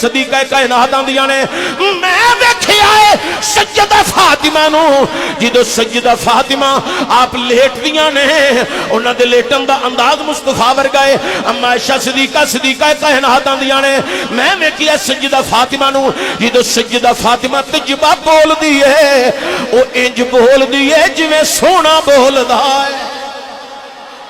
صدیقہ کائنات آندیاں نے میں ویکھیا ہے سیدہ فاطمہ نو جدو سیدہ فاطمہ آپ لیٹ دیاں نے انہاں دے لیٹن دا انداز مصطفیٰ ورگا ہے اما عائشہ صدیقہ کائنات آندیاں نے میں ویکھیا سیدہ فاطمہ نو جدو سیدہ فاطمہ تجبہ بول دی ہے او انج بول دی ہے جویں سونا بولدا ہے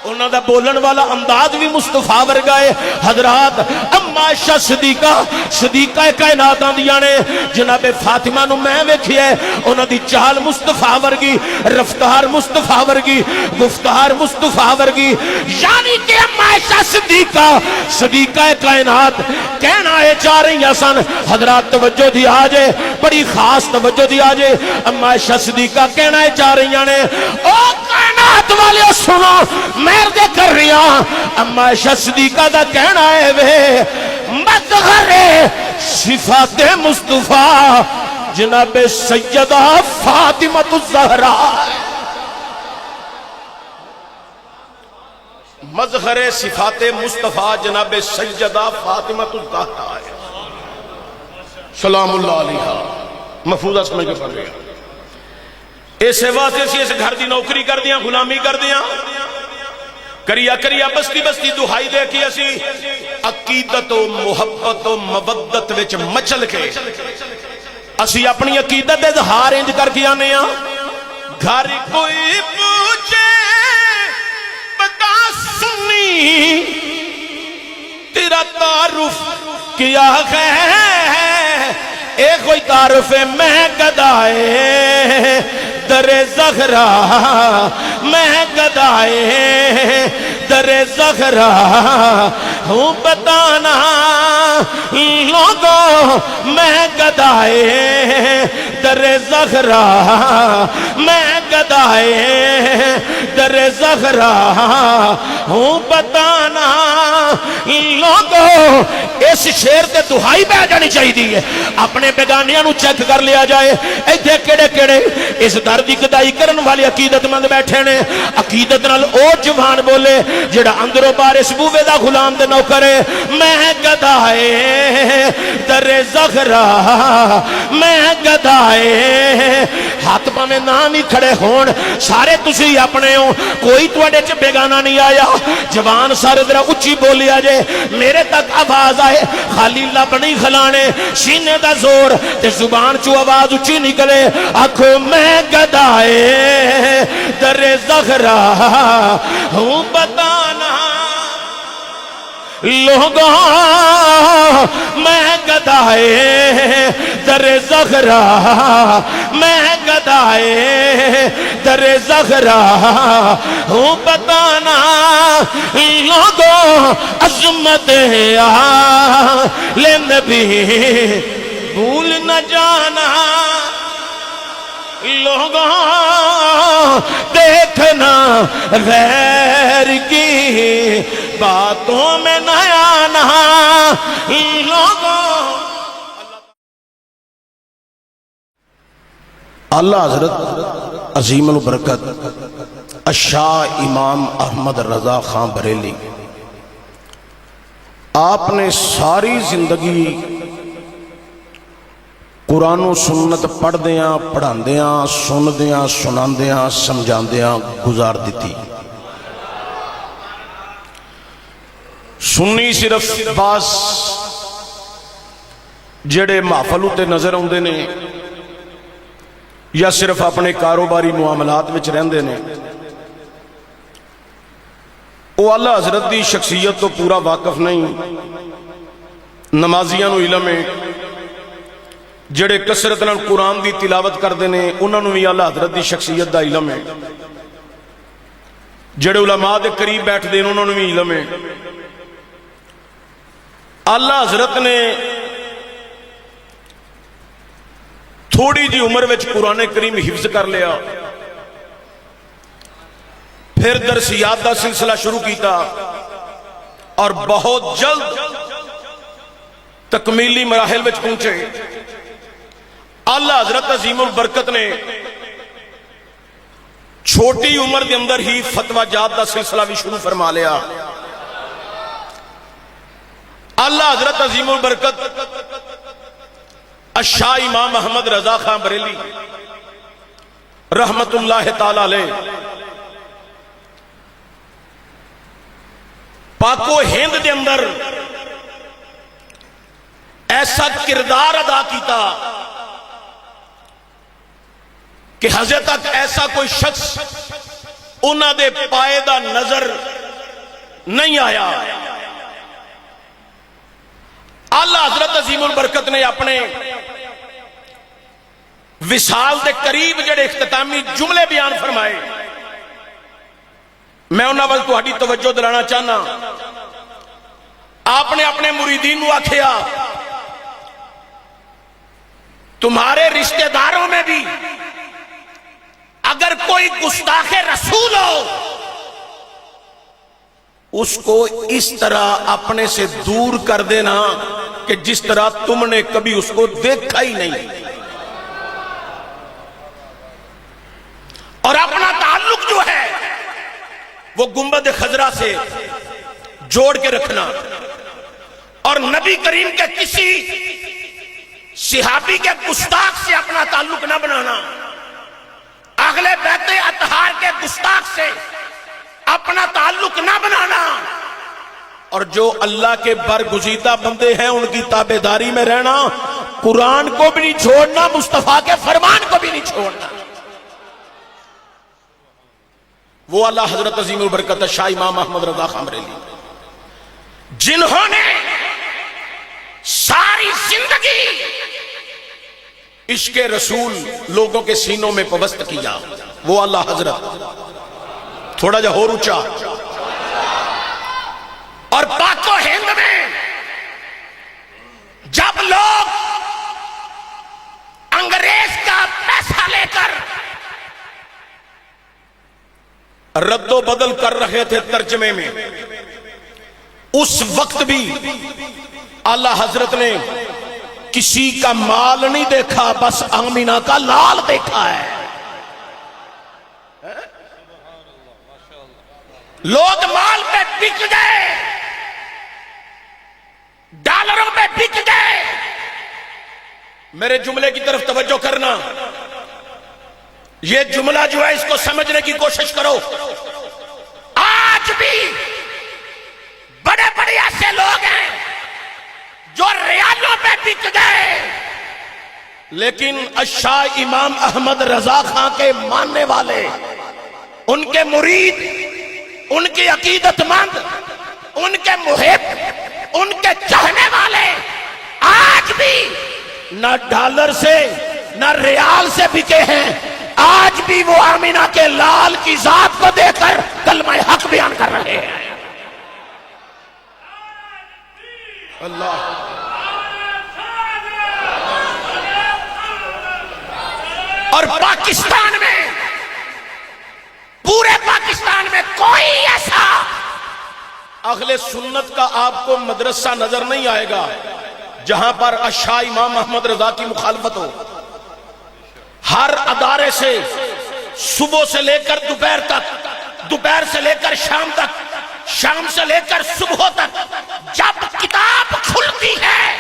انہاں دا بولن والا انداز بھی مصطفیٰ ورگا ہے حضرات اما عائشہ صدیقہ کائنات آندیاں نے جناب فاطمہ نو میں ویکھیا ہے انہاں دی چال مصطفیٰ ورگی رفتار مصطفیٰ ورگی گفتار مصطفیٰ ورگی یعنی کہ اما عائشہ صدیقہ کائنات کہنا ہے چاہ رہی ہیں سن حضرات توجہ دی آجے بڑی خاص توجہ دی آجے اما عائشہ صدیقہ کہنا ہے چاہ رہی ہیں او کائنات والے سنو دے کر رہی ہاں اما عائشہ صدیقہ دا کہنا ہے وے مظہر صفات مصطفیٰ جناب سیدہ فاطمہ الزہرا مظہر صفات مصطفیٰ جناب سیدہ فاطمہ الزہرا سلام اللہ علیہ محفوظہ سمجھ کے پڑھ رہے اس واسطے سی اس گھر دی نوکری کر دیاں غلامی کر دیاں کریا بستی دہائی دے کی اسی عقیدت و محبت و مودت وچ مچل کے اسی اپنی عقیدت اظہار انج کر کے آنے ہاں گھر کوئی پوچھے بتا سنی تیرا تعارف کیا ہے اے کوئی تعارف میں گدائے در زہرا میں گدائے در زہرا ہوں بتانا لوگوں میں گدائے در زہرا میں گدائے در زہرا ہوں بتانا لوگوں اس شیر تے دہائی بہ جانی چاہیے اپنے بیگانیاں نو چیک کر لیا جائے ایتھے کیڑے اس در دی گدائی کرن والی عقیدت مند بیٹھے نے عقیدت نال او جوان بولے جڑا اندروں بار اس بوے دا غلام دے نوکر ہے میں گدائے در زہرا میں گدائے ہاتھ پاویں نام ہی کھڑے ہون سارے تسی اپنے ہو کوئی تواڈے چ بیگانہ نہیں آیا جوان سارے ذرا اچھی بولیا جے میرے تک آواز آئے خالی لب نہیں کھلانے سینے دا زور تے زبان چو آواز اچھی نکلے آنکھوں میں گدائے در زہرا ہوں بتانا لوگوں میں گدائے در زہرا میں گدائے در زہرا ہوں بتانا لوگوں عظمت آل نبی بھول نہ جانا لوگوں دیکھنا غیر کی باتوں میں نہ آنا لوگوں اللہ حضرت عظیم البرکت الشاہ امام احمد رضا خان بریلی آپ نے ساری زندگی قرآن و سنت پڑھ دیاں پڑھان دیاں سن دیاں سنان دیاں سمجھان دیاں گزار دیتی سنی صرف باس جڑے محفل تے نظر آندے نے یا صرف اپنے کاروباری معاملات وچ رہندے نے او اللہ حضرت دی شخصیت تو پورا واقف نہیں نمازیاں نو علم ہے جڑے کثرت نال قرآن دی تلاوت کردے نے انہاں نو بھی اللہ حضرت دی شخصیت دا علم ہے جڑے علماء دے قریب بیٹھ دے انہاں نو بھی علم ہے اللہ حضرت نے تھوڑی جی عمر وچ قرآن کریم حفظ کر لیا پھر درسیات دا سلسلہ شروع کیتا اور بہت جلد تکمیلی مراحل وچ پہنچے اللہ حضرت عظیم البرکت نے چھوٹی عمر دے اندر ہی فتوہ جات دا سلسلہ بھی شروع فرما لیا. اللہ حضرت عظیم البرکت الشاہ امام احمد رضا خان بریلی رحمت اللہ تعالی علیہ پاک و ہند دے اندر ایسا کردار ادا کیتا کہ حضرت تک ایسا کوئی شخص انہاں دے پائے دا نظر نہیں آیا. اعلیٰ حضرت عظیم البرکت نے اپنے وصال دے قریب جڑے اختتامی جملے بیان فرمائے میں انہاں ول تہاڈی توجہ دلانا چاہنا. آپ نے اپنے مریدین کو آکھیا تمہارے رشتہ داروں میں بھی اگر کوئی گستاخ رسول ہو اس کو اس طرح اپنے سے دور کر دینا کہ جس طرح تم نے کبھی اس کو دیکھا ہی نہیں, اور اپنا تعلق جو ہے وہ گنبد خضرا سے جوڑ کے رکھنا, اور نبی کریم کے کسی صحابی کے گستاخ سے اپنا تعلق نہ بنانا, اہل بیت اطہار کے گستاخ سے اپنا تعلق نہ بنانا, اور جو اللہ کے برگزیدہ بندے ہیں ان کی تابعداری میں رہنا, قرآن کو بھی نہیں چھوڑنا, مصطفیٰ کے فرمان کو بھی نہیں چھوڑنا. وہ اللہ حضرت عظیم البرکت شاہ امام احمد رضا خان بریلی جنہوں نے ساری زندگی عشق رسول لوگوں کے سینوں میں پوست کیا, وہ اللہ حضرت تھوڑا جا اور اونچا. اور پاک و ہند میں جب لوگ انگریز کا پیسہ لے کر رد و بدل کر رہے تھے ترجمے میں, اس وقت بھی اللہ حضرت نے کسی کا مال نہیں دیکھا, بس آمینہ کا لال دیکھا ہے. لوگ مال پہ بک گئے, ڈالروں پہ بک گئے. میرے جملے کی طرف توجہ کرنا, یہ جملہ جو ہے اس کو سمجھنے کی کوشش کرو. آج بھی بڑے بڑے ایسے لوگ ہیں جو ریالوں پہ بک گئے, لیکن الشاہ امام احمد رضا خان کے ماننے والے, ان کے مرید, ان کے عقیدت مند, ان کے محب, ان کے چاہنے والے آج بھی نہ ڈالر سے نہ ریال سے بکے ہیں. آج بھی وہ آمینہ کے لال کی ذات کو دیکھ کر کلمہ حق بیان کر رہے ہیں. اللہ اور پاکستان میں, پورے پاکستان میں کوئی ایسا اہل سنت کا آپ کو مدرسہ نظر نہیں آئے گا جہاں پر الشاہ امام احمد رضا کی مخالفت ہو. ہر ادارے سے صبح سے لے کر دوپہر تک, دوپہر سے لے کر شام تک, شام سے لے کر صبح تک جب کتاب کھلتی ہے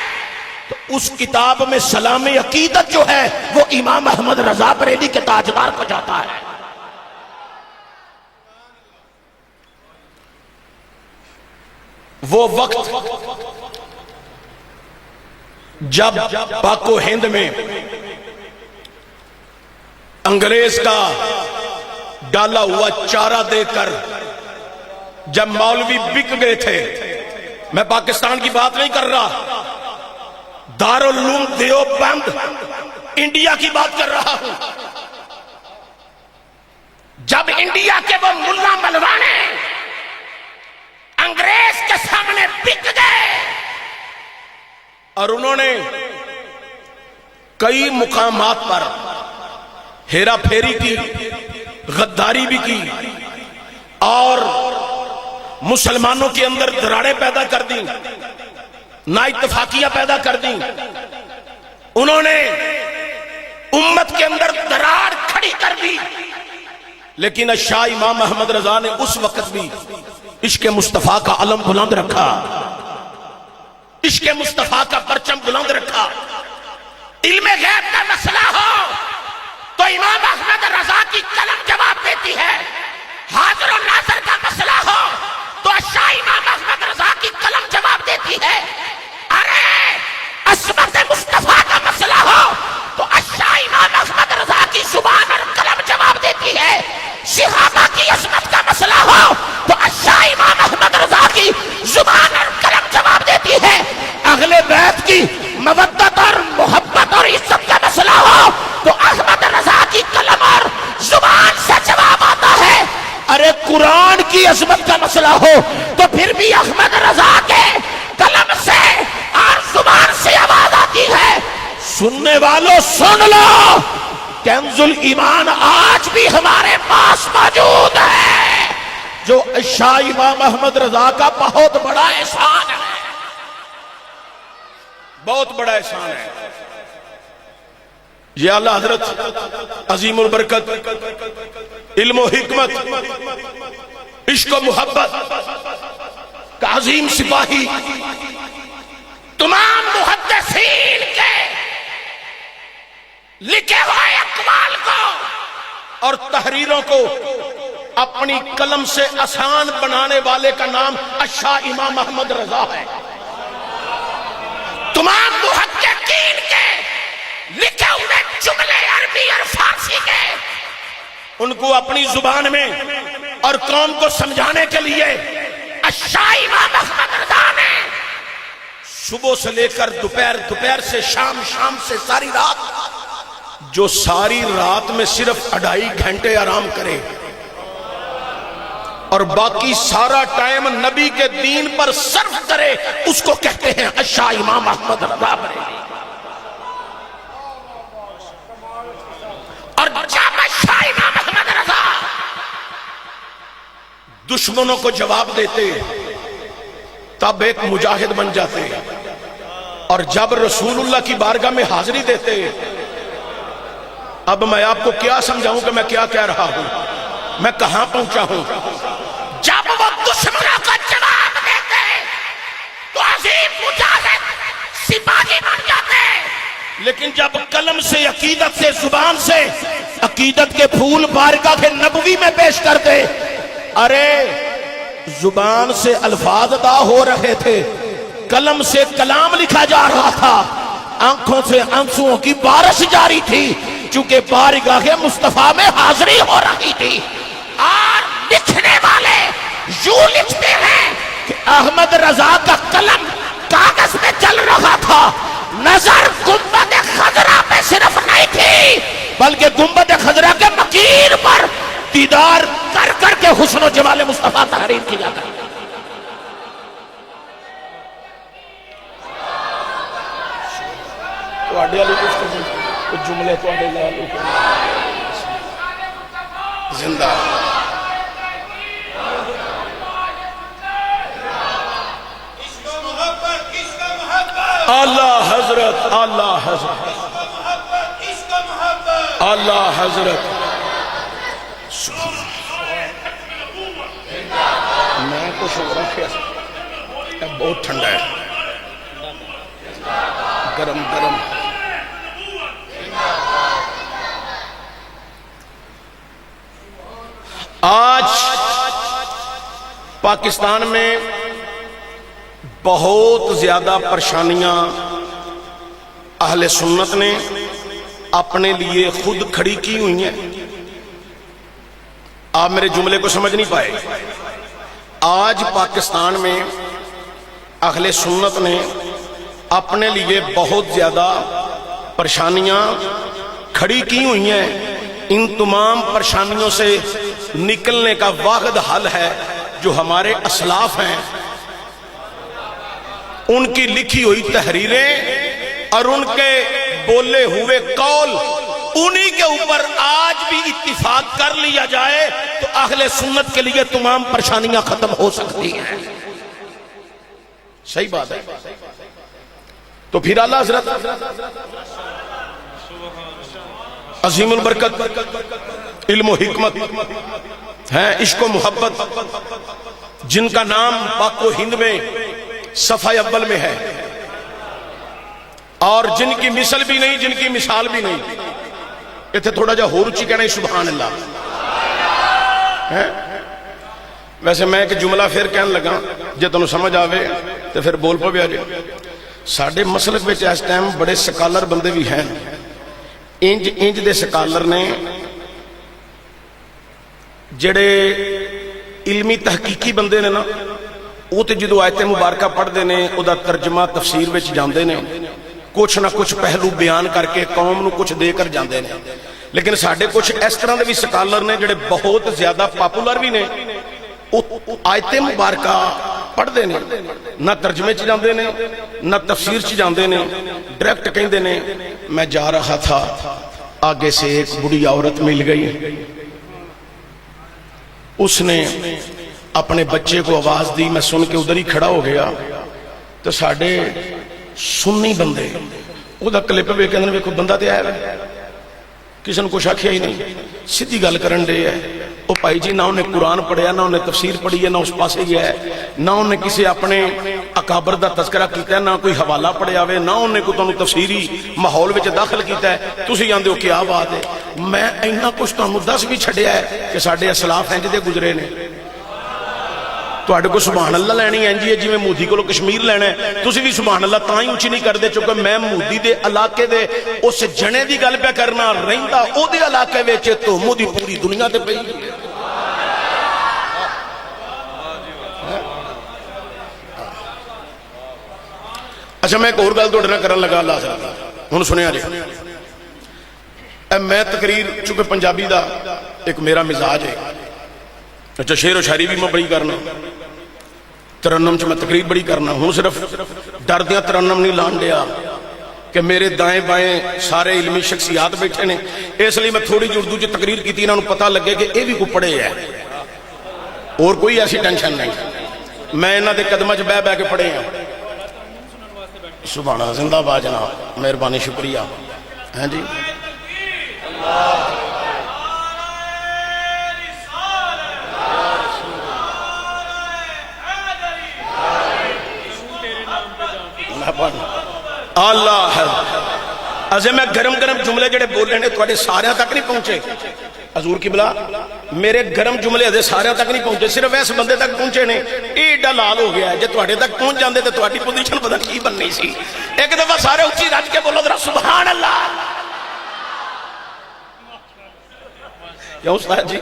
تو اس کتاب میں سلام عقیدت جو ہے وہ امام احمد رضا بریلی کے تاجدار کو جاتا ہے. وہ وقت جب پاک و ہند میں انگریز کا ڈالا ہوا چارہ دے کر جب مولوی بک گئے تھے, میں پاکستان کی بات نہیں کر رہا, دارالعلوم دیوبند انڈیا کی بات کر رہا ہوں. جب انڈیا کے وہ ملا ملوانے انگریز کے سامنے بک گئے اور انہوں نے کئی مقامات پر ہیرا پھیری کی, غداری بھی کی, اور مسلمانوں کے اندر دراڑیں پیدا کر دیں, نا اتفاقیاں پیدا کر دیں. انہوں نے امت کے اندر دراڑ کھڑی کر دی, لیکن الشاہ امام احمد رضا نے اس وقت بھی عشق مصطفیٰ کا علم بلند رکھا, عشق مصطفیٰ کا پرچم بلند رکھا. علم غیب کا مسئلہ ہو تو امام احمد رضا کی قلم جواب دیتی ہے، حاضر و ناظر کا مسئلہ ہو تو شاہ امام احمد رضا کی قلم جواب دیتی ہے، ارے عصمت مصطفیٰ کا مسئلہ ہو تو شاہ امام احمد رضا کی زبان اور قلم جواب دیتی ہے، صحابہ کی عظمت کا مسئلہ ہو تو شاہ امام احمد رضا کی زبان اور قلم جواب دیتی ہے، اہل بیت کی مودت اور محبت اور عزت کا مسئلہ ہو تو احمد رضا کی قلم اور زبان سے جواب آتا ہے، ارے قرآن کی عظمت کا مسئلہ ہو تو پھر بھی احمد رضا کے قلم سے اور زبان سے آواز آتی ہے۔ سننے والوں سن لو، کنز الایمان آج بھی ہمارے پاس موجود ہے، جو شاہ امام احمد رضا کا بہت بڑا احسان ہے، بہت بڑا احسان ہے۔ یہ اعلیٰ حضرت عظیم البرکت، علم و حکمت، عشق و محبت کا عظیم سپاہی، تمام محدثین کے لکھے ہوئے اقوال کو اور تحریروں کو اپنی قلم سے آسان بنانے والے کا نام شاہ امام احمد رضا ہے۔ تمام محققین کے لکھے ہوئے جملے عربی اور فارسی کے ان کو اپنی زبان میں اور قوم کو سمجھانے کے لیے شاہ امام احمد رضا نے صبح سے لے کر دوپہر، دوپہر سے شام، شام سے ساری رات، جو ساری رات میں صرف 2.5 گھنٹے آرام کرے اور باقی سارا ٹائم نبی کے دین پر صرف کرے، اس کو کہتے ہیں شاہ امام احمد رضا بریلوی۔ اور جب شاہ امام احمد رضا دشمنوں کو جواب دیتے تب ایک مجاہد بن جاتے، اور جب رسول اللہ کی بارگاہ میں حاضری دیتے، اب میں آپ کو کیا سمجھاؤں کہ میں کیا کہہ رہا ہوں، میں کہاں پہنچا ہوں۔ جب وہ دشمنوں کا جواب دیتے تو عظیم مجاہد سپاہی بن جاتے، لیکن جب قلم سے، عقیدت سے، زبان سے عقیدت کے پھول بارگاہ کے نبوی میں پیش کرتے، ارے زبان سے الفاظ ادا ہو رہے تھے، قلم سے کلام لکھا جا رہا تھا، آنکھوں سے آنسوؤں کی بارش جاری تھی، چونکہ بارگاہ مصطفیٰ میں حاضری ہو رہی تھی۔ اور لکھنے والے یوں لکھتے ہیں کہ احمد رضا کا قلم کاغذ میں چل رہا تھا، نظر گنبد خضرا پہ صرف نہیں تھی بلکہ گنبد خضرا کے مکیر پر دیدار کر کر کے حسن و جمال مصطفیٰ تحریر کی جاتا ہے۔ کچھ جملے زندہ اعلیٰ حضرت، اعلیٰ حضرت، اعلیٰ حضرت، میں کچھ رکھے بہت ٹھنڈا ہے، گرم گرم۔ آج پاکستان میں بہت زیادہ پریشانیاں اہل سنت نے اپنے لیے خود کھڑی کی ہوئی ہیں۔ آپ میرے جملے کو سمجھ نہیں پائے۔ آج پاکستان میں اہل سنت نے اپنے لیے بہت زیادہ پریشانیاں کھڑی کی ہوئی ہیں۔ ان تمام پریشانیوں سے نکلنے کا واحد حل ہے جو ہمارے اسلاف ہیں، ان کی لکھی ہوئی تحریریں اور ان کے بولے ہوئے قول، انہی کے اوپر آج بھی اتفاق کر لیا جائے تو اہل سنت کے لیے تمام پریشانیاں ختم ہو سکتی ہیں۔ صحیح بات ہے۔ تو پھر اعلیٰ حضرت عظیم البرکت، علم و حکمت ہے، عشق و محبت، جن کا نام پاک و ہند میں صفحہ اول میں ہے، اور جن کی مثل بھی نہیں, جن کی مثال بھی نہیں. اتنے تھوڑا جا ہور اچھی کہنا سبحان اللہ. ویسے میں ایک جملہ پھر کہنے لگا, جے تمہیں سمجھ آوے تو پھر بول پو بھی آ جائے. ساڈے مسلک میں اس ٹائم بڑے سکالر بندے بھی ہیں. انج دے سکالر نے جڑے علمی تحقیقی بندے نے نا, وہ تو جدو آیت مبارکہ پڑھتے ہیں وہ ترجمہ تفسیر میں جاندے نے, کچھ نہ کچھ پہلو بیان کر کے قوم نو کچھ دے کر جاندے نے. لیکن ساڈے کچھ اس طرح دے بھی سکالر نے جڑے بہت زیادہ پاپولر بھی نے, آیت مبارکہ پڑھتے ہیں, نہ ترجمے چ جاندے نے نہ تفسیر چ جاندے نے, ڈائریکٹ کہندے نے میں جا رہا تھا, آگے سے ایک بڑی عورت مل گئی, اس نے اپنے بچے کو آواز دی, میں سن کے ادھر ہی کھڑا ہو گیا. تو ساڈے سنی بندے وہ کلپ ویکھ کے ویکھو بندہ تے آیا ہے, کسی نے کچھ آخیا ہی نہیں, سیدھی گل کرن دے ہے. وہ بھائی جی نہ انہیں قرآن پڑھیا, نہ انہیں تفسیر پڑھی ہے, نہ اس پاسے گیا ہے, نہ انہیں کسی اپنے اکابر دا تذکرہ کیتا ہے, نہ کوئی حوالہ پڑھیا ہوئے, نہ انہیں کوئی تانوں تفسیری ماحول وچ داخل کیتا ہے. تسی آندے ہو کیا بات ہے. میں اینا کچھ تانوں دس بھی چھڈیا ہے کہ ساڈے اسلاف انج دے گزرے نے. تواڈے کو سبحان اللہ لینی انج ہے جویں مودی کولوں کشمیر لینا ہے. تسی بھی سبحان اللہ تاں ہی اونچی نہیں کردے چونکہ میں مودی دے علاقے دے اس جنے دی گل پہ کرنا, رہندا او دے علاقے وچ تو مودی پوری دنیا تے پئی. اچھا میں ایک اور گل تہاڈے نال کرن لگا, اللہ تعالی ہن سنیا جی. میں تقریر چونکہ پنجابی دا ایک میرا مزاج ہے, اچھا شعر و شاعری بھی میں بڑی کرنا, ترنم چ میں تقریر بڑی کرنا. ہوں صرف ڈردیاں ترنم نہیں لان دیا کہ میرے دائیں بائیں سارے علمی شخصیات بیٹھے نے, اس لیے میں تھوڑی جی اردو چ تقریر کی, انہوں نے پتہ لگے کہ یہ بھی کوئی پڑھے ہے, اور کوئی ایسی ٹینشن نہیں. میں انہاں دے قدماں چ بہ کے پڑھے ہیں. سبحان اللہ, زندہ باد جناب, مہربانی, شکریہ. ہیں جی اللہ ہے. اجے میں گرم گرم جملے جڑے بولے نے تواڈے سارے تک نہیں پہنچے. حضور قبلہ میرے گرم جملے ادھے سارے تک نہیں پہنچے, صرف اس بندے تک پہنچے نے. ایڈا لال ہو گیا ہے, جے تواڈے تک پہنچ جاندے تے تواڈی پوزیشن پتہ کی بننی سی. ایک دفعہ سارے اچھی رج کے بولو ذرا سبحان اللہ. کیوں استاد جی,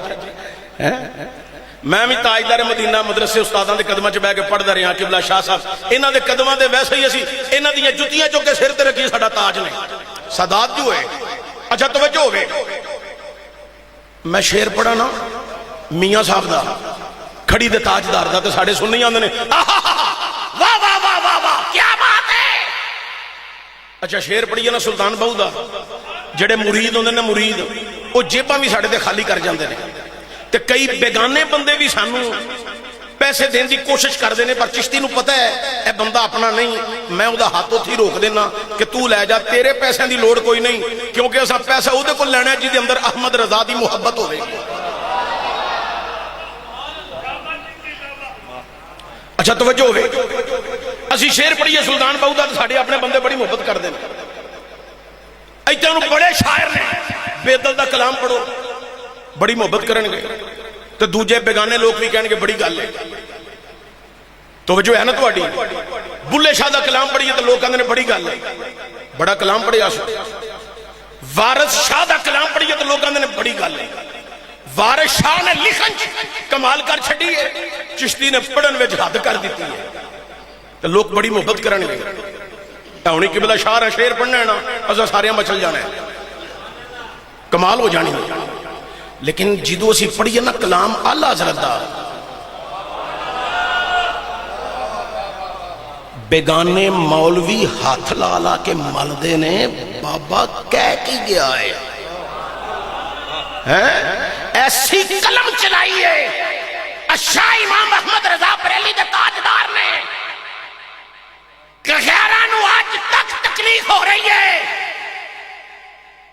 میں بھی تاجدار مدینہ مدرسے استاداں دے قدماں چ بیٹھ کے پڑھدا رہیا. قبلہ شاہ صاحب انہاں دے قدماں دے ویسے ہی اسی انہاں دیاں جُتیاں چوک کے سر تے رکھی ساڈا تاج نے, سادات جو ہے. اچھا توجہ ہوے, میں شعر پڑھا نا میاں صاحب دا کھڑی دے تاجدار دا, تے ساڈے سنی آندے نے واہ واہ واہ واہ واہ کیا بات ہے. اچھا شعر پڑھیے نا سلطان بہو دا, جڑے مرید ہوندے نے مرید, وہ جیباں بھی ساڈے تے خالی کر جاندے نے. تے کئی بیگانے بندے بھی سانو پیسے دین دی کوشش کردے نے, پر چشتی نو پتہ ہے اے بندہ اپنا نہیں, میں او دا ہاتھ اوتھی روک دینا کہ تو لے جا, تیرے پیسے دی لوڑ کوئی نہیں, کیونکہ اسا پیسہ او دے کول لینا ہے جس دے اندر احمد رضا دی محبت ہوے. اچھا توجہ ہوے, اسی شعر پڑھیے سلطان بہو دا, ساڈے اپنے بندے بڑی محبت کردے نے. ایتھے انہوں بڑے شاعر نے, بیدل دا کلام پڑھو بڑی محبت کرن گے, تو دوجے بیگانے لوگ بھی کہن گے بڑی گل ہے. توجہ ہے نا تواڈی. بلے شاہ دا کلام پڑھیے تو لوگ کہندے نے بڑی گل ہے, بڑا کلام پڑھیا. وارث شاہ دا کلام پڑھیے تو لوگ کہندے نے بڑی گل ہے. وارث شاہ نے لکھن کمال کر چھڈی ہے, چشتی نے پڑھن وچ حد کر دیتی ہے, تو لوگ بڑی محبت کرن گے. ہونی قبلہ شاہ ہے, شعر پڑھنا ہے نا اساں سارے مچل جانا ہے, کمال ہو جانی ہے. لیکن جدو اسی پڑھیے نا کلام اعلی حضرت دا, بیگانے مولوی ہاتھ لالا کے ملدے نے بابا کہہ کی گیا ہے, ایسی قلم چلائی ہے شاہ امام احمد رضا بریلی دے تاجدار نے کہ غیراں نو آج تک تکلیف ہو رہی ہے.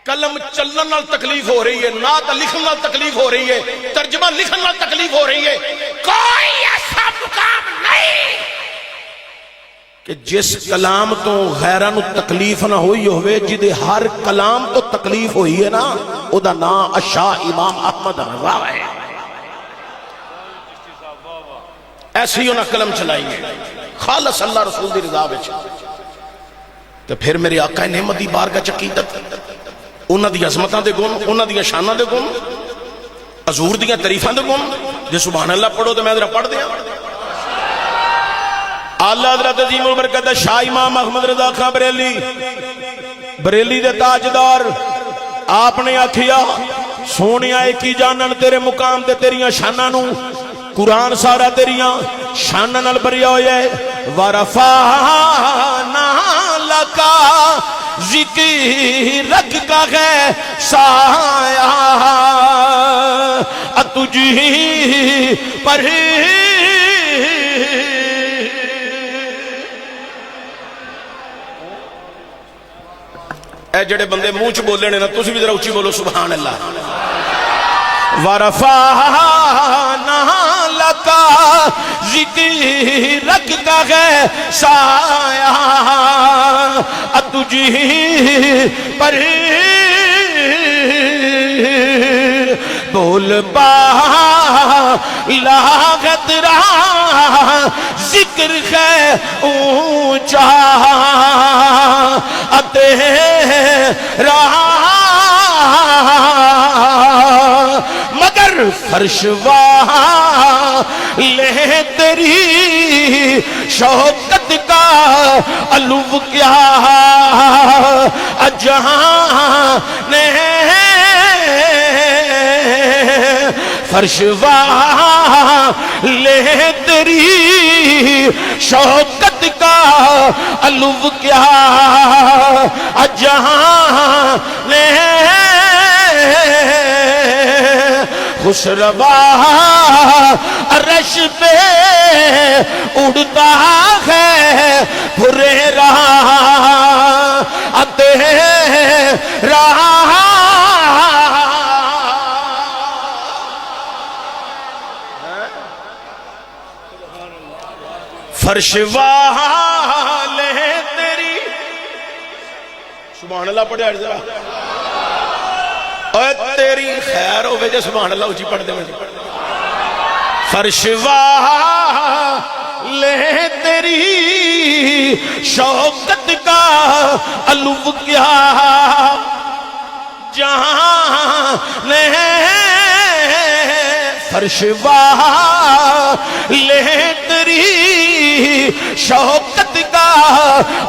قلم چلن نال تکلیف ہو رہی ہے, نعت لکھن نال تکلیف ہو رہی ہے, ترجمہ لکھن نال تکلیف ہو رہی ہے. کوئی ایسا مقام نہیں کہ جس کلام تو غیران تکلیف نہ ہوئی ہوئے، جدے ہر کلام تو تکلیف ہوئی ہے نا، او دا نام شاہ امام احمد رضا ہے۔ ایسے ہی انہاں قلم چلائی ہے خالص اللہ رسول دی رضا وچ۔ تو پھر میرے آقا نعمت دی بارگاہ چقیدت، انہاں دی عظمتاں دے گن، انہاں دی شاناں دے گن، حضور دیاں تعریفاں دے گن، جے سبحان اللہ پڑھو تو میں ذرا پڑھ دیاں۔ اللہ حضرت عظیم البرکت شاہ امام احمد رضا خان بریلی، بریلی دے تاجدار، آپ نے آکھیا سونیا ایک ہی جانن تیرے مقام تے تیریاں شاناں نو، قرآن سارا تیریاں شاناں نال بھریا ہویا ہے۔ وَرَفَعْنَا لَكَ ذِكْرَكَ ہے سایہ تجھی پر اے جڑے بندے منہ چ بولے نے نا، تسی بھی ذرا اچھی بولو سبحان اللہ۔ وَرَفَعْنَا لَكَ ذِكْرَكَ ہے سایہ تجھی پر بول پا لاغت رہا ذکر ہے اونچا تیرا مگر فرش والے تیری شوکت کا علو کیا جہاں نے فرش والے تیری شوکت کا علو کیا جہاں نے خسروا عرش پہ اڑتا ہے پھریرا تیرا فرش والے تیری سبحان اللہ پڑھا ذرا اے تیری خیر ہوئے جے سبحان اللہ اچھی پڑھ دے میں فرش والے تیری شوکت کا علو کیا جہاں نے فرش والے تیری شوکت کا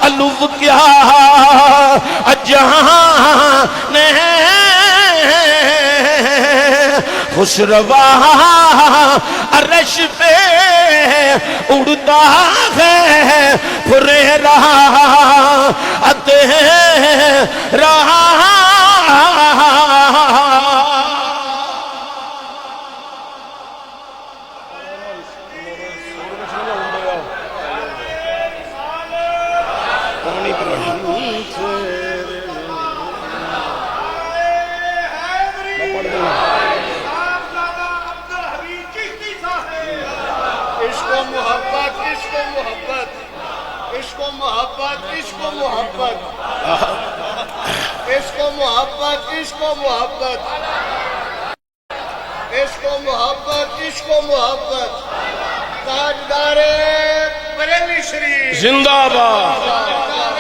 علو کیا جہاں نے خسروا عرش پہ اڑتا ہے پھریرا تیرا عشق و محبت عشق و محبت عشق و محبت عشق و محبت تاجدار بریلی شریف زندہ باد تاجدار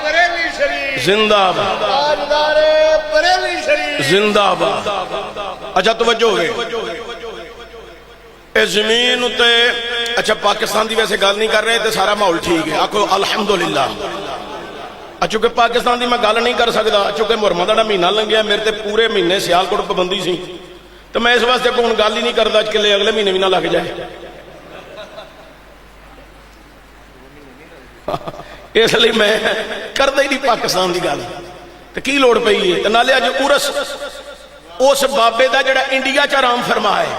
بریلی شریف زندہ باد تاجدار بریلی شریف زندہ باد۔ اچھا توجہ ہوئے اے زمین تے اچھا پاکستان دی ویسے گل نہیں کر رہے تے سارا ماحول ٹھیک ہے، آکھو الحمدللہ۔ چونکہ پاکستان دی میں گل نہیں کر سکتا، چونکہ محرمہ دا مہینہ لنگیا، میرے تے پورے مہینے سیالکوٹ پابندی سی، تو میں اس واسطے کوئی گل ہی نہیں کرتا کہ اگلے مہینے بھی نہ لگ جائے۔ اس لیے میں کردا ہی نہیں پاکستان دی گل، تو کی لوڑ پئی ہے؟ نالے اج عرس اس بابے دا جڑا انڈیا چ آرام فرما ہے،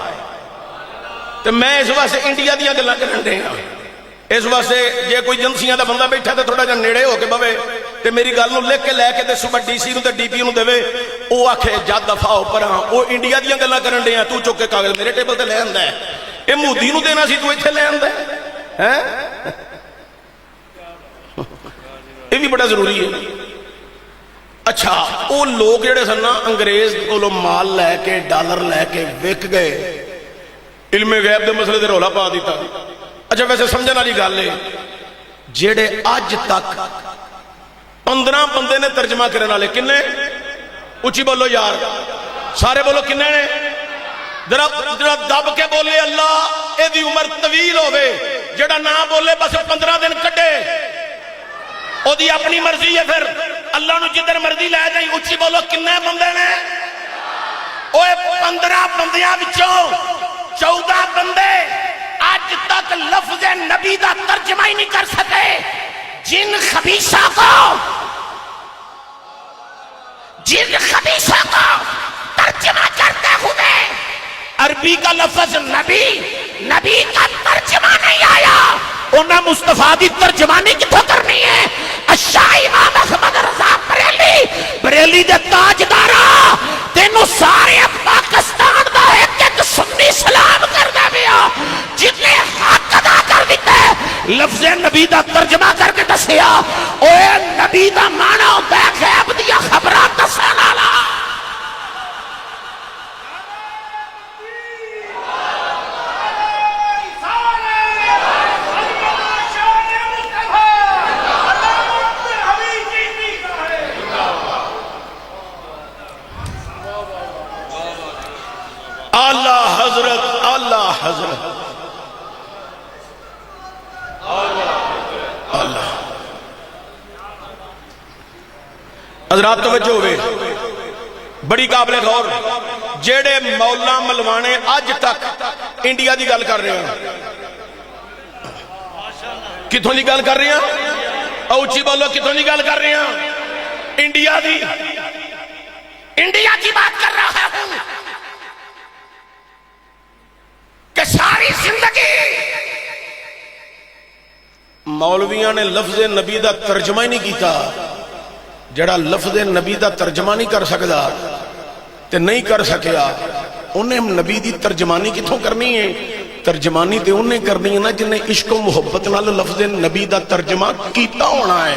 تو میں اس واسطے انڈیا دیا گلاں کرن دے ہاں۔ اس واسطے جے کوئی ایجنسیاں دا بندہ بیٹھا تے تھوڑا جا نیڑے ہو کے بوے تے میری گل نو لکھ کے لے کے تے صبح ڈی سی نو تے ڈی پی نو دے، او آکھے جد دفعہ ہو پراں، او انڈیا دیاں گلاں کرن دے ہاں، تو چک کے کاغذ میرے ٹیبل تے لے آندا ہے، اے مودی نو دینا سی تو ایتھے لے آندا ہے۔ بھی بڑا ضروری ہے. اچھا وہ لوگ جڑے سن نا انگریز کو مال لے کے ڈالر لے کے وک گئے, علم غیب دے مسئلے دے رولا پا دیتا. اچھا ویسے سمجھنے والی گل ہے جڑے اج تک 15 بندے نے ترجمہ کرنے والے کنے, اچھی بولو یار, سارے بولو کنے نے, ذرا دب کے بولے اللہ اے دی عمر طویل ہوے, جڑا نہ بولے بس 15 دن کٹے او دی اپنی مرضی ہے, پھر اللہ نو جدھر مرضی لے جائیں. اچھی بولو کنے بندے نے, اوے 15 بندیاں وچوں 14 بندے آج تک لفظ نبی دا ترجمہ ہی نہیں کر سکے. جن خبیثہ کو ترجمہ کرتے ہوئے عربی کا لفظ نبی کا ترجمہ نہیں آیا, انہیں مصطفیٰ دی ترجمانی کتوں کرنی ہے. شاہ امام احمد رضا بریلی دے تاجدارا, تینوں سارے پاکستان دا ایک سنی سلام کر دے بیا جن نے حق ادا کر دیتے لفظ نبی دا ترجمہ کر کے دسیا. اوے نبی دا معنی ہوتا ہے غیب دیا خبرات دسن والا. اعلی حضرت اللہ. حضرات توجہ ہوئے, بڑی قابل غور, جیڑے مولا ملوانے اج تک انڈیا دی گل کر رہے ہیں, کتوں دی گل کر رہے ہیں, اونچی بولو کتوں دی گل کر رہے ہیں, انڈیا کی بات کر رہا ہوں کہ ساری زندگی مولویاں نے لفظ نبی دا ترجمہ ہی نہیں کیتا. جڑا لفظ نبی دا ترجمہ نہیں کر سکتا تے نہیں کر سکیا, انہیں نبی دی ترجمانی کتوں کرنی ہے؟ ترجمانی تے انہیں کرنی ہے نا جنہیں عشق و محبت نال لفظ نبی دا ترجمہ کیتا ہونا ہے.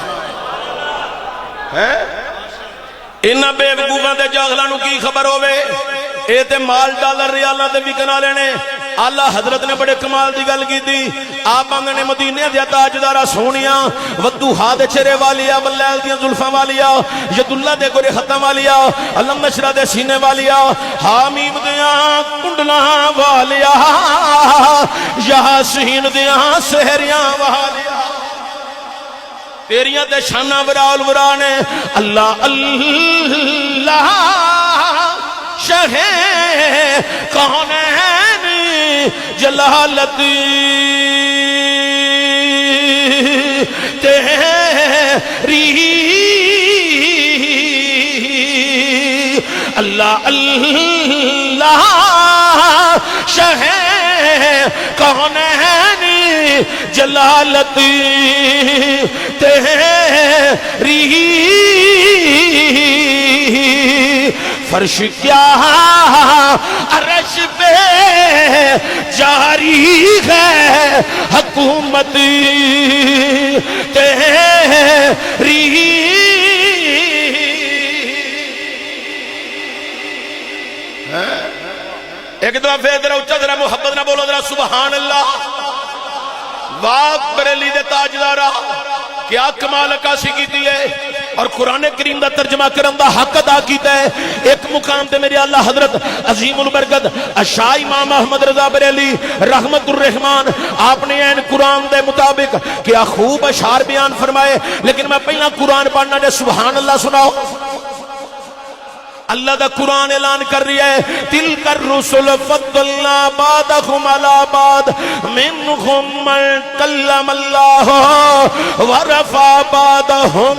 انہاں بے وقوفاں دے جاہلاں نوں کی خبر ہوے, اے تے مال ڈالر ریالاں تے وکن والے نے. آلہ حضرت نے بڑے کمال دی گل کی تھی. آپ نے مدینے دیا تاجدارا سونیاں, ودوحا دے چہرے والیا, واللیل دیا زلفاں والیا, ید اللہ دے گورے ختم والیا, علم نشرہ دے سینے والیا, حامیم دیا کنڈلاں والیا, یاسین دیا سہریاں والیا. تیریاں تے شانہ برال برانے. اللہ اللہ شہ کونین جلالت تیری, اللہ اللہ شہ کونین جلالت تیری, فرش کیا عرش پہ جاری ہے حکومت تیری. ایک دفعہ پھر ذرا اچھا ذرا محبت نہ بولو ذرا سبحان اللہ. واہ بریلی دے تاجدارا, کیا کمال عکاسی کیتی ہے اور قرآن کریم دا ترجمہ کرن دا حق ادا کیتا ہے. ایک مقام تے میرے اللہ حضرت عظیم البرکت شاہ امام احمد رضا بریلی رحمت الرحمان, آپ نے این قرآن دے مطابق کیا خوب اشعار بیان فرمائے, لیکن میں پہلا قرآن پڑھنا دے سبحان اللہ سناؤ. اللہ دا قرآن اعلان کر رہی ہے, تلک الرسل فضلنا بعضهم علی بعض منهم من کلم اللہ ورفع بعضهم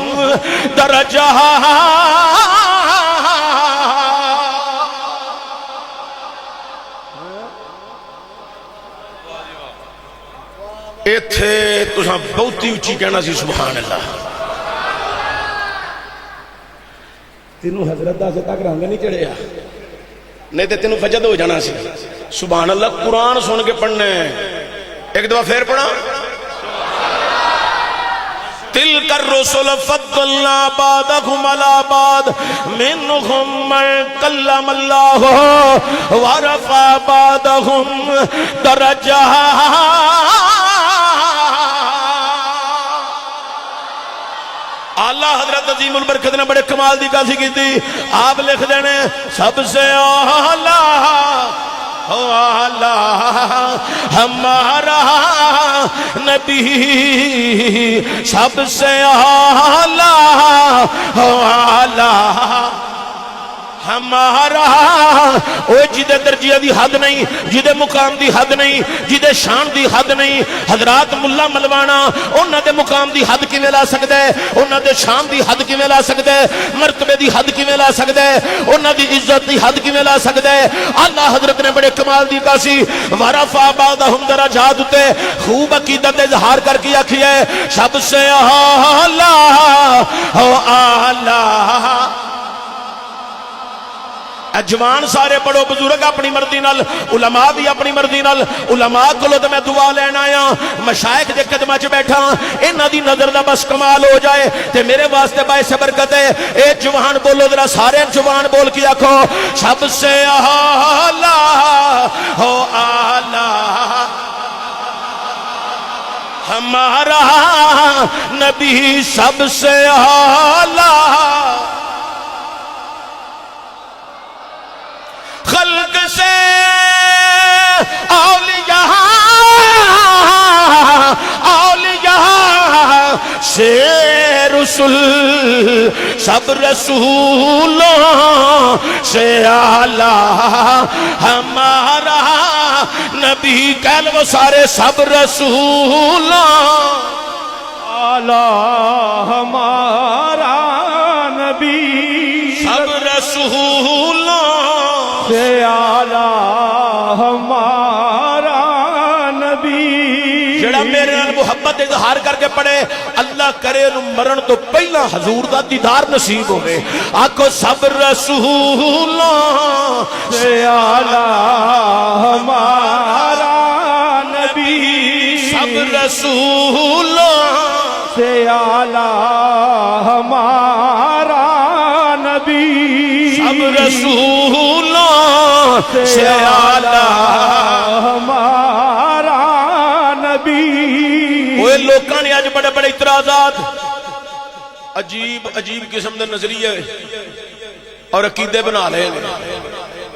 درجات. ایتھے تساں بہتی اچھی کہنا سی سبحان اللہ. تینوں حضرت دا سے تک رنگ نہیں چڑھیا, نہیں تے تینوں فجد ہو جانا سی. سبحان اللہ قرآن سن کے پڑھنا ہے. ایک دفعہ پھر پڑھا, تلک الرسل فضلنا بعضهم على بعض منهم من کلم اللہ ورفع بعضهم درجات. اللہ حضرت عظیم البرکت نے بڑے کمال دی کاسی کی تھی. آپ لکھ دینے سب سے اعلیٰ ہمارا نبی، سب سے اعلیٰ ہمارا. اوہ جدے درجیہ دی حد نہیں، جدے مقام دی حد نہیں، جدے شان دی حد نہیں. حضرات ملا ملوانا انہاں دے مقام دی حد کی میں لا سکتا ہے، انہاں دے شان دی حد کی میں لا سکتا ہے، مرتبے دی حد کی میں لا سکتا ہے، انہاں دی عزت دی حد کی میں لا سکتا ہے. اللہ حضرت نے بڑے کمال دی کاسی ورفع بعضهم درجات تے خوب عقیدت اظہار کر کے آکھی ہے سب سے اعلیٰ. جوان سارے پڑھو بزرگ اپنی مرضی نال، علماء بھی اپنی مرضی نال. علماء کولوں تے میں دعا لینا آیا، مشائخ دے قدماں چ بیٹھا، انہاں دی نظر دا بس کمال ہو جائے تے میرے واسطے باعث برکت ہے. اے جوان بولو ذرا سارے جوان بول کے آکھو سب سے اعلیٰ ہمارا نبی، سب سے اعلیٰ خلق سے اولیاء سے رسول، سب رسولوں سے اعلیٰ ہمارا نبی. کہہ لو سارے سب رسولوں اعلیٰ ہمارا نبی، سب رسولوں سے اعلیٰ ہمارا نبی. جڑا میرے نال محبت اظہار کر کے پڑھے اللہ کرے مرن تو پہلا حضور دا دیدار نصیب ہوئے. آکھو سب رسولوں سے اعلیٰ ہمارا نبی، سب رسولوں سے اعلیٰ ہمارا نبی، سب رسولوں سے اعلیٰ ہمارا نبی. وہ لوکاں نے آج بڑے بڑے اعتراضات، عجیب عجیب قسم دے نظریے اور عقیدے بنا لے.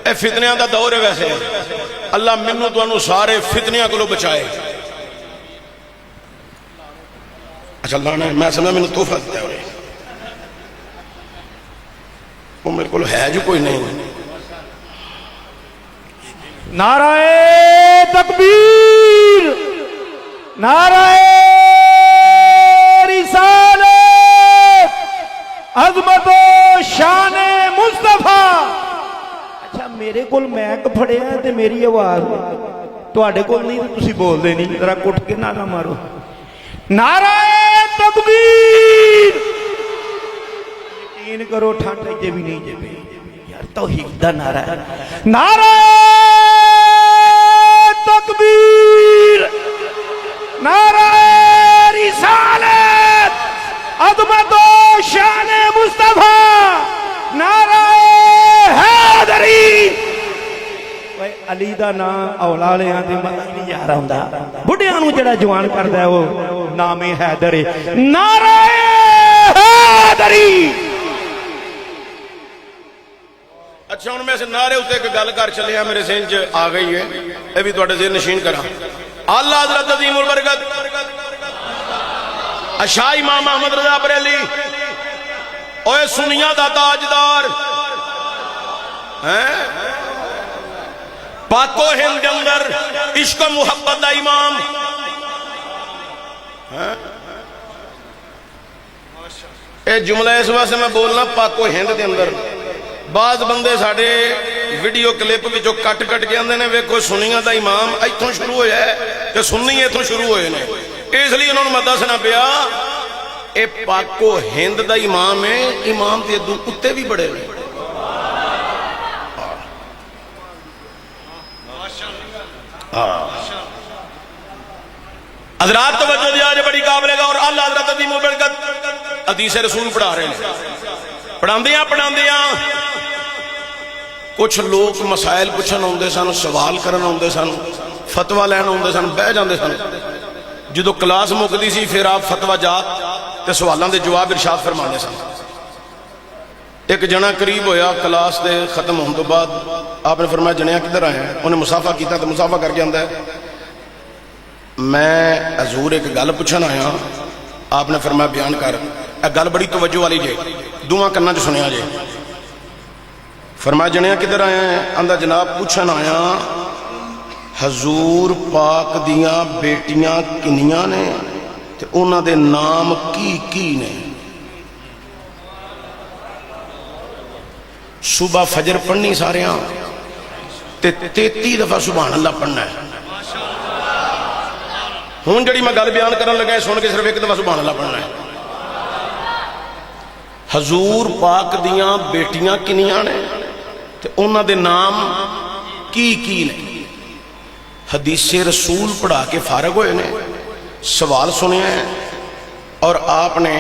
اے فتنیاں دا دور ہے. ویسے اللہ منو تو سارے فتنیاں کو بچائے. اچھا اللہ نے میں سمجھا میں نے تحفہ دیا ہے، وہ میرے کو ہے جو کوئی نہیں. نعرہ تکبیر، نعرہ رسالت، عظمت و شان مصطفیٰ. اچھا میرے کول میک پھڑیا تے میری آواز تواڈے کول نہیں تے تسی بول دے نہیں. ذرا کٹ کے نعرہ مارو. نعرہ تکبیر. یقین کرو ٹھنڈ جے بھی نہیں جے بھی یار توحید دا نعرہ ہے. نعرہ تکبیر، نعرہ رسالت، عظمت و شان مصطفیٰ، نعرہ حیدری. علی دا نام اولالیاں دے مطلب نہیں یار ہوندا، بڑھیاں نوں جڑا جوان کردا ہے وہ نام حیدر ہے. نعرہ حیدری. اچھا ہوں میں سے نعرے ہوتے ایک گل کر چلے ہیں میرے ذہن چ آ گئی ہے، یہ بھی تواڈے ذہن نشین کرا. اللہ حضرت عظیم البرکت شاہ امام احمد رضا بریلی اوے سنیاں دا تاجدار پاک و ہند دے اندر عشق و محبت دا امام. اے جملہ اس واسطے میں بولنا پاک و ہند دے اندر. بعض بندے ساڑھے ویڈیو کلپ وچوں کٹ کٹ کے اندے نے ویکھو سنیاں دا امام ایتھوں شروع ہویا ہے کہ سنی ایتھوں شروع ہوئے نے. اس لیے انہوں نے میں دسنا پیا اے پاک و ہند دا امام ہے. امام تے ادو کتے بھی بڑے نے. حضرات توجہ دیا جی بڑی قابل گا. اور اللہ حضرت عظیم البرکت حدیث رسول پڑھا رہے ہیں. پڑھاندیاں کچھ لوگ مسائل پوچھن آتے سن, سوال کرن آتے سن, فتوا لین آتے سن, بہ جاندے سن. جدو کلاس مکتی سی پھر آپ فتوا جات تے سوالوں دے جواب ارشاد فرمانے سن. ایک جنا قریب ہویا کلاس دے ختم ہونے تو بعد, آپ نے فرمایا جنیا کدھر آئے ہیں؟ انہیں مسافہ کیتا تو مسافہ کر کے آندا ہے میں حضور ایک گل پوچھن آیا. آپ نے فرمایا بیان کر. اے گل بڑی توجہ والی جے, دوواں کناں چ سنیا جے. فرمایا جنیا کدھر آئے ہیں؟ آندا جناب پوچھن آیا حضور پاک دیاں بیٹیاں کنیاں نے تے انہاں دے نام کی نے؟ صبح فجر پڑھنی ساریاں تے 33 دفعہ سبحان اللہ پڑھنا ہے. ہوں جڑی میں گل بیان کرن لگا ہے سن کے صرف ایک دفعہ سبحان اللہ پڑھنا ہے. حضور پاک دیاں بیٹیاں کنیاں نے تے انہاں دے نام کی نے؟ حدیث رسول پڑھا کے فارغ ہوئے نے, سوال سنے ہیں اور آپ نے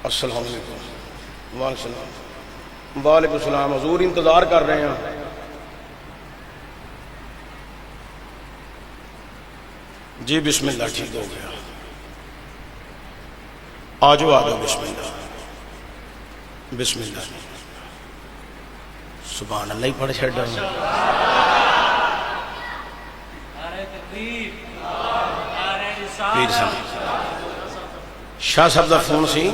السلام علیکم وعلیکم السلام حضور انتظار کر رہے ہیں. جی بسم اللہ ٹھیک ہو گیا, آجو آجو بسم اللہ بسم اللہ. سبحان اللہ ہی پڑھ چھڑ پیر صاحب شاہ صاحب دا فون سی,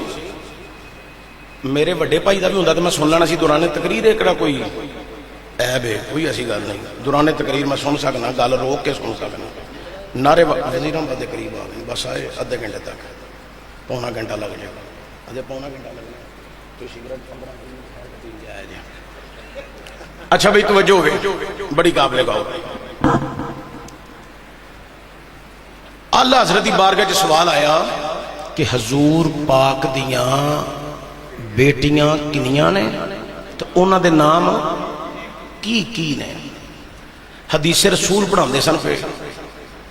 میرے وڈے بھائی دا بھی ہوندا تے میں سن لینا سی دوران تقریر. ایکڑا کوئی عیب ہے کوئی ایسی گل نہیں, دوران تقریر میں سن سکنا, گل روک کے سن سکنا. نعرے وزیر احمد دے قریب آ گئے, بس آئے ادھے گھنٹے تک, پونا گھنٹہ لگ جائے گا, ادھے پونا گھنٹہ لگ جائے گا تو سگریٹ 15 منٹ آیا جائے. اچھا بھائی توجہ ہوئے بڑی قابل گاؤ. اللہ حضرت دی بارگاہ چ سوال آیا کہ حضور پاک دیاں بیٹیاں کنیاں نے تو انہاں دے نام کی نے؟ حدیث رسول پڑھاندے سن پہ,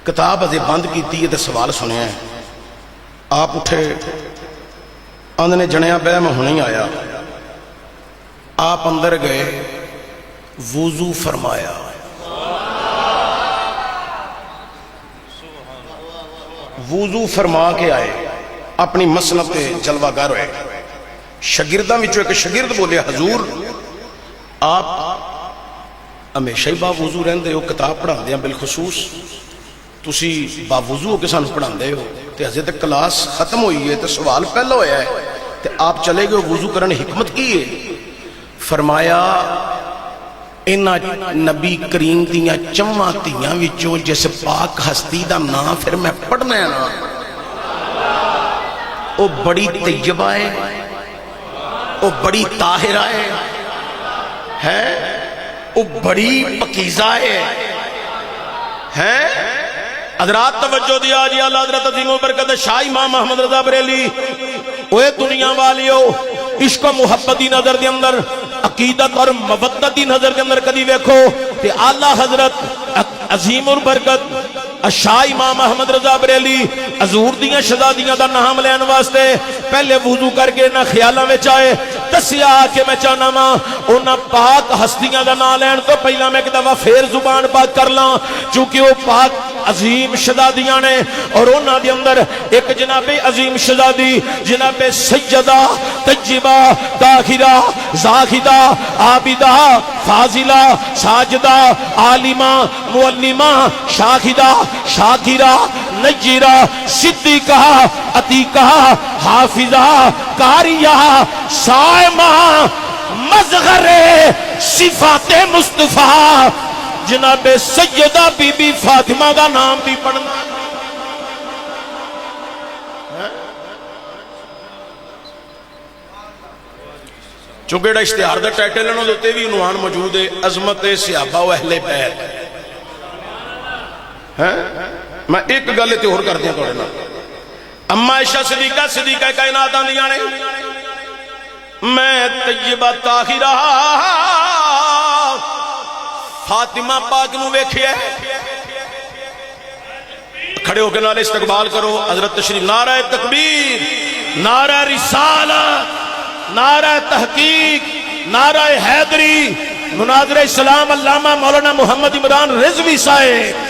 کتاب ازے بند کیتی ہے تے سوال سنیا ہے. آپ اٹھے آندے نے جنیا بہ میں ہونے ہی آیا. آپ اندر گئے, وضو فرمایا, وضو فرما کے آئے, اپنی مسلک پہ جلوہ گر ہوئے. شاگرداں وچوں ایک شاگرد بولے حضور آپ ہمیشہ ہی با وضو رہندے ہو, کتاب پڑھاندے ہیں بالخصوص تسی با وضو ہو کے سانو پڑھاندے ہو, تے ہجے تک کلاس ختم ہوئی ہے تے سوال پہلا ہویا ہے تے آپ چلے گئے وضو کرنے حکمت کی ہے؟ فرمایا انہاں نبی کریم دیاں چواں تیاں وچوں جس پاک ہستی دا نام پھر میں پڑھنا ہے نا, او بڑی طیبہ ہے, او بڑی طاہرہ ہے, او بڑی پکیزہ ہے. حضرات توجہ دیا جی, اللہ حضرت عظیم و برکت شاہ امام محمد رضا بریلی اوے دنیا والیو, عشق و محبت دی نظر دے اندر, عقیدت اور مودت دی نظر دے اندر کدی ویکھو تے اعلی حضرت عظیم البرکت شاہ امام محمد رضا بریلی حضور دیاں شہزادیاں دا نام لین واسطے پہلے وضو کر کے نہ خیالاں وچ آئے, دسیا کہ میں چاہنا وا انہاں پاک ہستیاں دا نام لین تو پہلا میں ایک دفعہ پھر زبان پاک کر لاں, چونکہ وہ پاک عظیم شہزادیاں نے اور انہاں دے اندر ایک جناب عظیم شہزادی جناب سیدہ طیبہ طاہرہ زاہدہ عابدہ فاضلہ ساجدہ عالمہ معلمہ شاہدہ شاکرہ نجرہ صدیقہ عتیقہ حافظہ قاریہ صائمہ مظہر صفات مصطفیٰ جناب سیدہ بی بی فاطمہ کا نام بھی پڑھنا. چونکہ ایڈا اشتہار دا ٹائٹل انہوں دوتے بھی عنوان موجود ہے, عظمت صحابہ و اہل بیت. میں ایک گل تے اور کر دیا توڑے نا, اما عائشہ صدیقہ کائنات آندیاں نے, میں طیبہ طاہرہ فاطمہ پاک نو ویکھیا کھڑے ہو کے نعرہ استقبال کرو حضرت تشریف. نعرہ تکبیر، نعرہ رسالہ، نعرہ تحقیق، نعرہ حیدری. مناظر اسلام علامہ مولانا محمد عمران رضوی صاحب.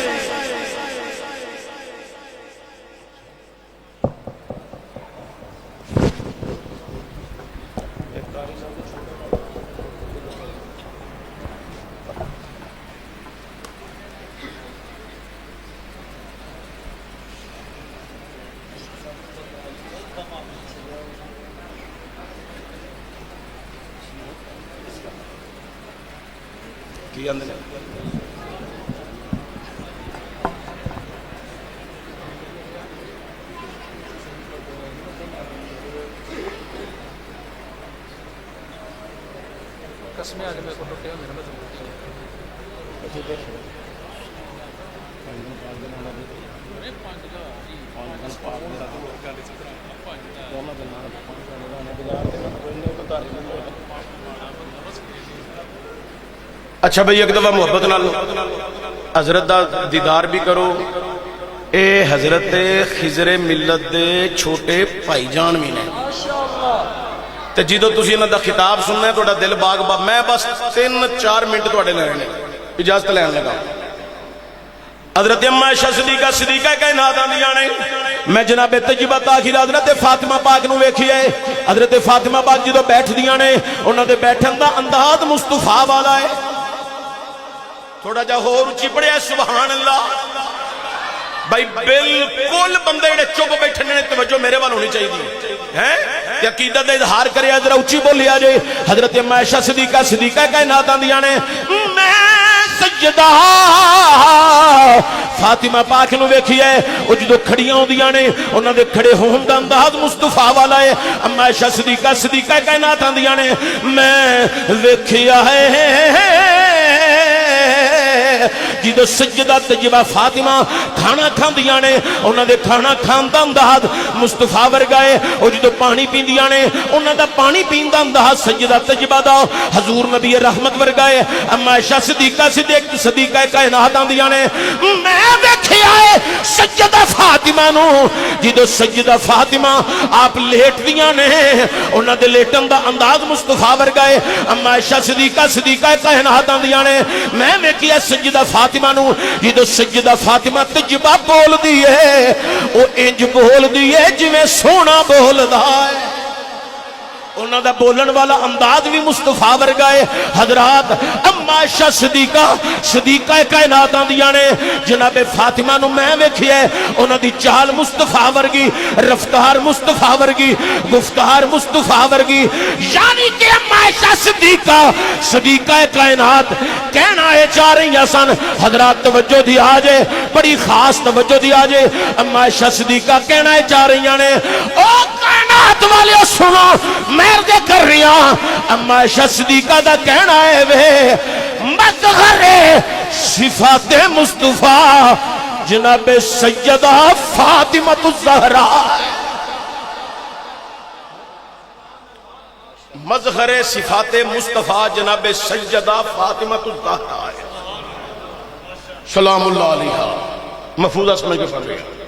اچھا بھئی ایک دفعہ محبت نال حضرت دا دیدار بھی کرو. اے حضرت خضر ملت دے چھوٹے بھائی جان بھی نے تے جدو تسی انہاں دا خطاب سننا ہے تہاڈا دل باغ باغ. میں بس 3-4 منٹ تہاڈے لینے اجازت لین لگا. حضرت اما عائشہ صدیقہ کائنات آندیاں نے. میں جناب تجربہ تاخیر حضرت فاطمہ پاک نو ویکھی ہے. حضرت فاطمہ پاک جدو بیٹھ دیاں نے انہاں دے بیٹھن دا انداز مصطفیٰ والا ہے. تھوڑا جا ہور اچھی پڑھیا سبحان اللہ. بھائی بالکل بندے جڑے چپ بیٹھے نے توجہ میرے وال ہونی چاہیے ہیں کہ عقیدت دا اظہار کریا ذرا اچھی بولیا جے. حضرت اما عائشہ صدیقہ کائنات آندیاں نے میں سیدہ فاطمہ پاک نو ویکھی ہے او جدو کھڑیاں ہوندیاں نے انہاں دے کھڑے ہون دا انداز مصطفیٰ والا ہے. اما عائشہ صدیقہ کائنات آندیاں نے میں ویکھیا ہے جدو سجدہ طیبہ فاطمہ کھانا کھاندیاں نے انہاں دے کھانا کھان دا انداز مصطفیٰ ورگا ہے. او جدو پانی پیندیاں نے انہاں دا پانی پین دا انداز سجدہ طیبہ دا حضور نبی رحمت ورگا ہے. اما عائشہ صدیقہ کائنات آندیاں نے میں ویکھیا ہے سجدہ فاطمہ نو جدو سجدہ فاطمہ آپ لیٹ دیاں نے انہاں دے لیٹن دا انداز مصطفیٰ ورگا ہے. اما عائشہ صدیقہ کائنات آندیاں نے میں ویکھیا سجدہ فاطمہ نو جدو سجدہ فاطمہ تجبہ بول دیئے او انج بول دیئے جویں سونا بول دا ہے. انہاں دا بولن والا انداز بھی مصطفیٰ ورگا ہے. حضرات اما عائشہ صدیقہ کائنات آندیاں نے جناب فاطمہ نو میں ویکھیا ہے انہاں دی چال مصطفیٰ ورگی، رفتار مصطفیٰ ورگی، گفتار مصطفیٰ ورگی. یعنی کہ اما عائشہ صدیقہ کائنات کہنا ہے چاہ رہی ہیں سن. حضرات توجہ دی آجے بڑی خاص توجہ دی آجے. اما عائشہ صدیقہ کہنا ہے چاہ رہی ہیں او کائنات والے سنو میں دے کر رہی ہاں. اما عائشہ صدیقہ دا کہنا ہے وے مظہر صفات مصطفیٰ جناب سیدہ فاطمہ الزہرا. مظہر صفات مصطفیٰ جناب سیدہ فاطمہ الزہرا ہے سلام اللہ علیہ. محفوظہ سمجھ کے پڑھ رہے ہیں.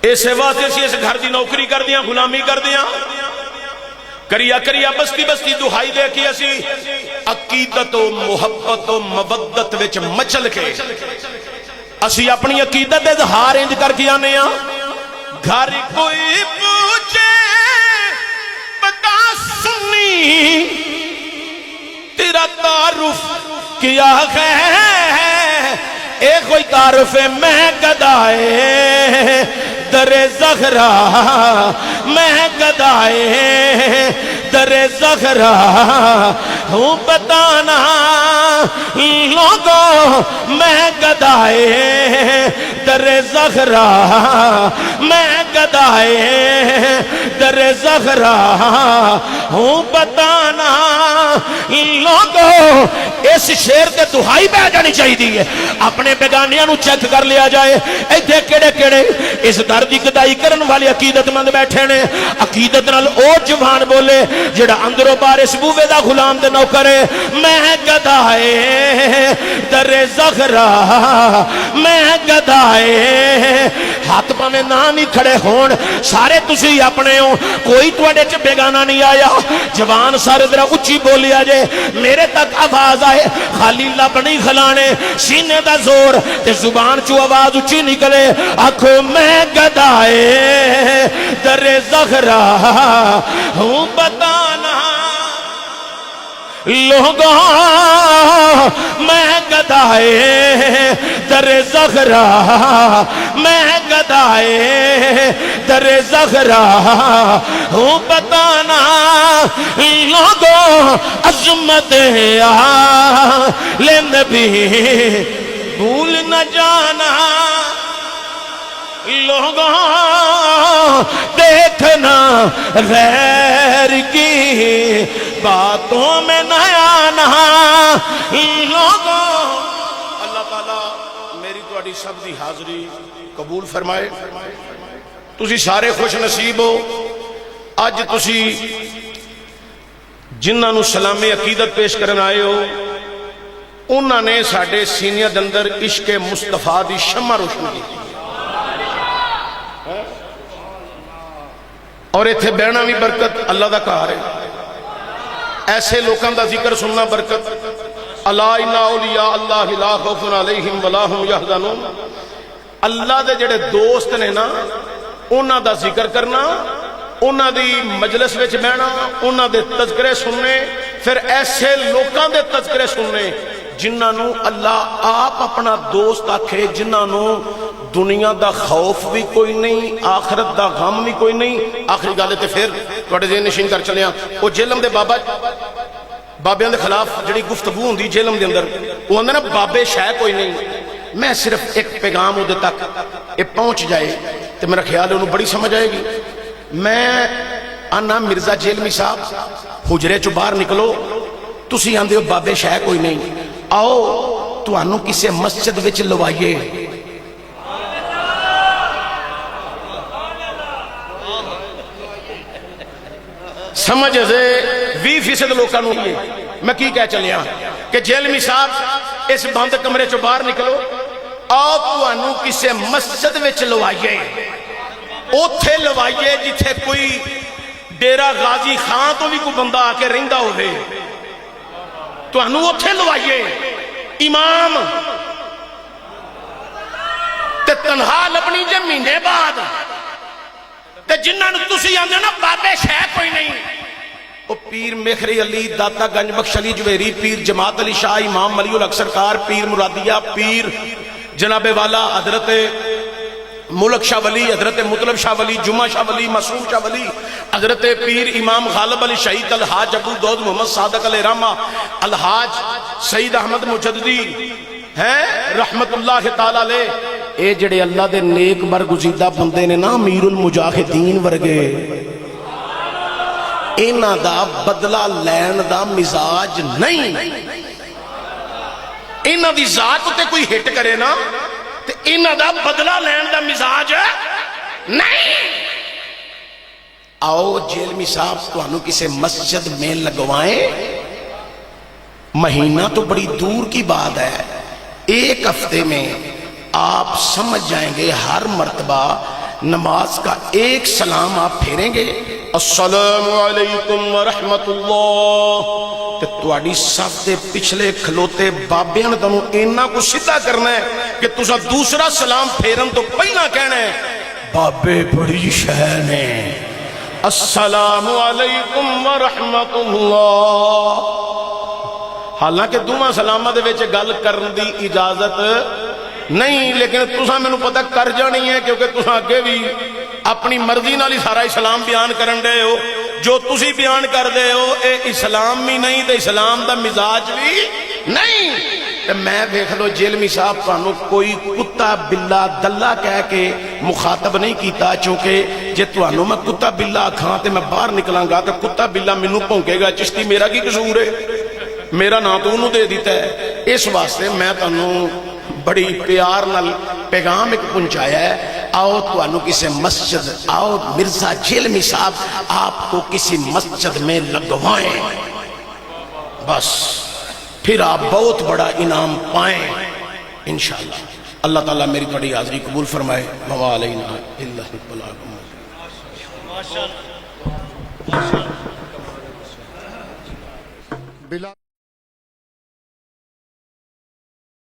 ایسے واسطے سی اس گھر دی نوکری کر دیاں، غلامی کر دیاں، کریا بستی دہائی دے کی اسی عقیدت و محبت و مودت وچ مچل کے اسی اپنی عقیدت دے اظہار انج کر کے آنے ہاں. گھر کوئی پوچھے بتا سنی تیرا تعارف کیا ہے اے کوئی تعارف میں گدائے در زہرا میں گدائے در زہرا ہوں بتانا لوگوں میں گدائے در زہرا میں گدائے در زہرا ہوں بتانا لوگوں اس شیر تے دہائی بہ جانی چاہیے اپنے بیگانیاں نو چیک کر لیا جائے ایتھے کیڑے کیڑے اس در دی گدائی کرن والے عقیدت مند بیٹھے نے عقیدت نال او جوان بولے جڑا اندروں باہر اس بوے دا غلام تے نوکر ہے میں گدائے در زہرا میں گدائے ہاتھ پاویں نہ نہیں کھڑے ہون سارے تسی اپنے ہو کوئی تواڈے چ بیگانہ نہیں آیا جوان سارے ذرا اچھی بولیا جے میرے تک آواز آئے خالی لب نہیں کھلانے سینے دا زور تے زبان چو آواز اچھی نکلے آکھو میں گدائے در زہرا ہوں بتانا لوگوں میں گدائے در زہرا میں گدائے در زہرا ہوں بتانا لوگوں عظمت نبی بھول نہ جانا لوگوں دیکھنا غیر کی باتوں میں نہ آنا لوگوں اللہ تعالیٰ میری تواڈی سب دی حاضری قبول فرمائے تسی سارے خوش نصیب ہو اج تسی جنہاں نو سلام عقیدت پیش کرن آئے ہو انہاں نے ساڈے سینیاں دے اندر عشق مصطفیٰ دی شمع روشن کی اور ایتھے بہنا بھی برکت اللہ دا کار ہے ایسے لوکاں دا ذکر سننا برکت الا ان اولیاء اللہ لا خوف علیہم ولا هم یحزنون اللہ دے جڑے دوست نے نا انہاں دا ذکر کرنا انہاں دی مجلس وچ بہنا انہاں دے تذکرے سننے پھر ایسے لوکاں دے تذکرے سننے جنہاں نو اللہ آپ اپنا دوست آکھے جنہاں نو دنیا دا خوف بھی کوئی نہیں آخرت دا غم بھی کوئی نہیں آخری گالے تے پھر توڑے ذہن نشین کر چلے ہیں وہ جیلم دے بابیاں دے خلاف جڑی گفتگو ہوندی جیلم دے اندر وہ اندر نا بابے شاہ کوئی نہیں میں صرف ایک پیغام ہو دے تک یہ پہنچ جائے تو میرا خیال ہے انہوں بڑی سمجھ آئے گی میں آنا مرزا جیلمی صاحب حجرے چو باہر نکلو تسی آندے ہو بابے شاہ کوئی نہیں آؤ تو آنو کسے مسجد وچ لوائیے سمجھ سے 20% لوکاں نو یہ میں کی کہہ چلیا کہ جیلمی صاحب اس بند کمرے چو باہر نکلو آؤ تو آنو کسے مسجد وچ لوائیے اوتھے لوائیے جتھے کوئی ڈیرہ غازی خان تو بھی کوئی بندہ آکے رہندہ ہوئے تو انہوں اوتھے لوائیے امام تے تنہا لبنی جے مہینے بعد تے جنہاں نو تسی آندے نا بابے شاہ کوئی نہیں وہ پیر مخری علی داتا گنج بخش علی جویری پیر جماعت علی شاہ امام علی الحق سرکار پیر مرادیہ پیر جناب والا حضرت ملک شاہ ولی حضرت مطلب شاہ ولی جمعہ شاہ ولی معصوم شاہ ولی حضرت پیر امام غالب علی شہید الحاج ابو داؤد محمد صادق علیہ رحمہ الحاج سید احمد مجددی ہیں رحمت اللہ تعالی علیہ اے جڑے اللہ دے نیک برگزیدہ بندے نے نا امیر المجاہدین ورگے اینا دا بدلہ لین دا مزاج نہیں اینا دی ذات تے کوئی ہٹ کرے نا تے اینا دا بدلہ لین دا مزاج نہیں آؤ جیلمی صاحب تو انہوں کسے مسجد میں لگوائیں مہینہ تو بڑی دور کی بات ہے ایک ہفتے میں آپ سمجھ جائیں گے ہر مرتبہ نماز کا ایک سلام آپ پھیریں گے السلام علیکم ورحمت اللہ تے تواڈی سب دے پچھلے کھلوتے بابیاں نے تانوں اینا کو سیدھا کرنا ہے کہ تسا دوسرا سلام پھیرن تو پہلا کہنا ہے بابے بڑی شہ نے السلام علیکم ورحمت اللہ حالانکہ دوما سلامہ دے وچ گل کرن دی اجازت نہیں لیکن تسا میں پتہ کر جانی ہے کیونکہ تسا آگے بھی اپنی مرضی نالی سارا اسلام بیان کرن دے ہو جو تسی بیان کر دے ہو اے اسلام بھی نہیں تے اسلام دا مزاج بھی نہیں تے میں دیکھ لو جیلمی صاحب تانوں کوئی کتا بلا دلہ کہہ کے مخاطب نہیں کیتا، چونکہ جے تانوں میں کتا بلا کھاں تے میں باہر نکلاں گا تے کتا بلا مینوں بھونکے گا، چشتی میرا کی قصور ہے؟ میرا نام تو انہوں دے دیتا ہے۔ اس واسطے میں تانوں بڑی پیار نال پیغام ایک پہنچایا ہے، آؤ تو کسی مسجد، آؤ مرزا جیلمی صاحب آپ کو کسی مسجد میں لگوائیں، بس پھر آپ بہت بڑا انعام پائیں انشاءاللہ۔ اللہ تعالیٰ میری بڑی حاضری قبول فرمائے۔ وما علینا الا البلاغ۔